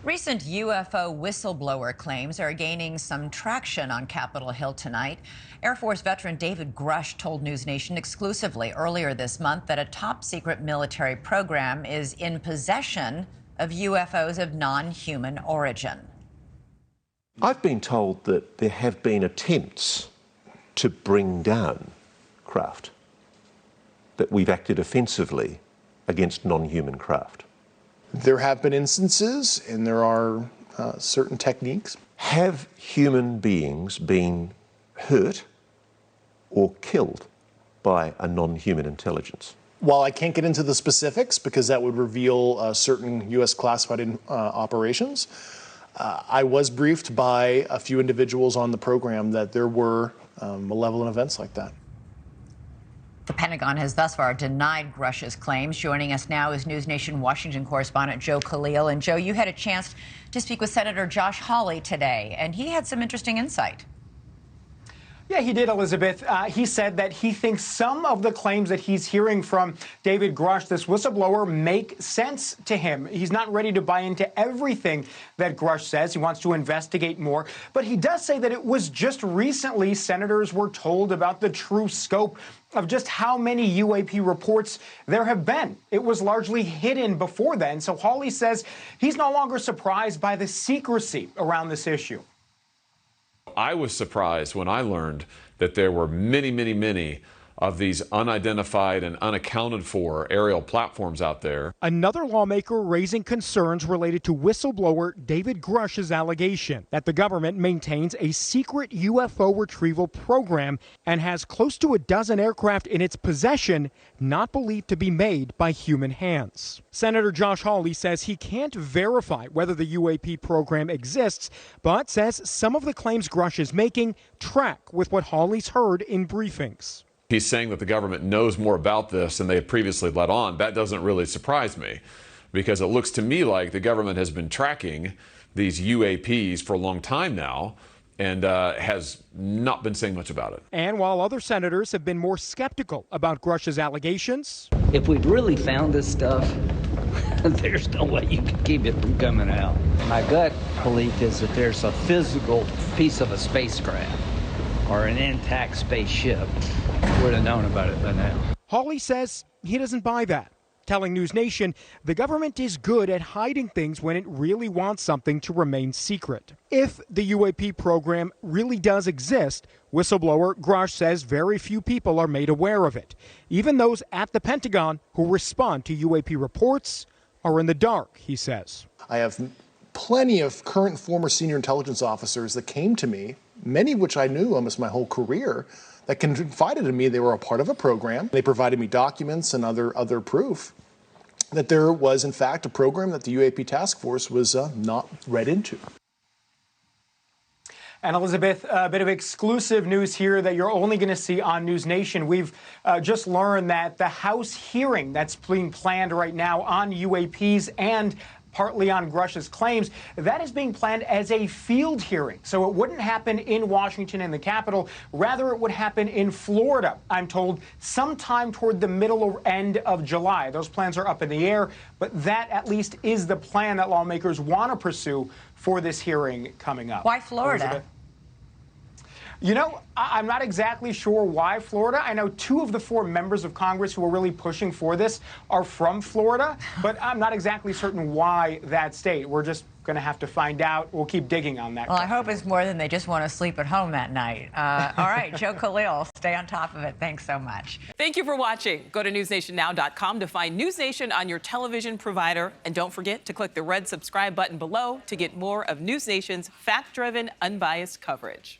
Recent UFO whistleblower claims are gaining some traction on Capitol Hill tonight. Air Force veteran David Grush told NewsNation exclusively earlier this month that a top-secret military program is in possession of UFOs of non-human origin. I've been told that there have been attempts to bring down craft, that we've acted offensively against non-human craft. There have been instances, and there are certain techniques. Have human beings been hurt or killed by a non-human intelligence? While I can't get into the specifics because that would reveal certain U.S. classified operations, I was briefed by a few individuals on the program that there were malevolent events like that. The Pentagon has thus far denied Grush's claims. Joining us now is NewsNation Washington correspondent Joe Khalil. And Joe, you had a chance to speak with Senator Josh Hawley today, and he had some interesting insight. Yeah, he did, Elizabeth. He said that he thinks some of the claims that he's hearing from David Grush, this whistleblower, make sense to him. He's not ready to buy into everything that Grush says. He wants to investigate more. But he does say that it was just recently senators were told about the true scope of just how many UAP reports there have been. It was largely hidden before then. So Hawley says he's no longer surprised by the secrecy around this issue. I was surprised when I learned that there were many of these unidentified and unaccounted for aerial platforms out there. Another lawmaker raising concerns related to whistleblower David Grush's allegation that the government maintains a secret UFO retrieval program and has close to a dozen aircraft in its possession not believed to be made by human hands. Senator Josh Hawley says he can't verify whether the UAP program exists, but says some of the claims Grush is making track with what Hawley's heard in briefings. He's saying that the government knows more about this than they had previously let on. That doesn't really surprise me, because it looks to me like the government has been tracking these UAPs for a long time now and has not been saying much about it. And while other senators have been more skeptical about Grush's allegations, if we'd really found this stuff, there's no way you could keep it from coming out. My gut belief is that there's a physical piece of a spacecraft or an intact spaceship. Would have known about it by now. Hawley says he doesn't buy that, telling NewsNation the government is good at hiding things when it really wants something to remain secret. If the UAP program really does exist, whistleblower Grush says very few people are made aware of it. Even those at the Pentagon who respond to UAP reports are in the dark, he says. I have plenty of current and former senior intelligence officers that came to me, many of which I knew almost my whole career, that confided in me they were a part of a program. They provided me documents and other proof that there was, in fact, a program that the UAP task force was not read into. And Elizabeth, a bit of exclusive news here that you're only going to see on NewsNation. We've just learned that the House hearing that's being planned right now on UAPs and partly on Grush's claims, that is being planned as a field hearing. So it wouldn't happen in Washington in the Capitol. Rather, it would happen in Florida, I'm told, sometime toward the middle or end of July. Those plans are up in the air, but that at least is the plan that lawmakers want to pursue for this hearing coming up. Why Florida? Elizabeth? You know, I'm not exactly sure why Florida. I know 2 of the 4 members of Congress who are really pushing for this are from Florida, but I'm not exactly certain why that state. We're just going to have to find out. We'll keep digging on that. Well, I hope it's more than they just want to sleep at home that night. All right, Joe Khalil, stay on top of it. Thanks so much. Thank you for watching. Go to newsnationnow.com to find NewsNation on your television provider. And don't forget to click the red subscribe button below to get more of NewsNation's fact-driven, unbiased coverage.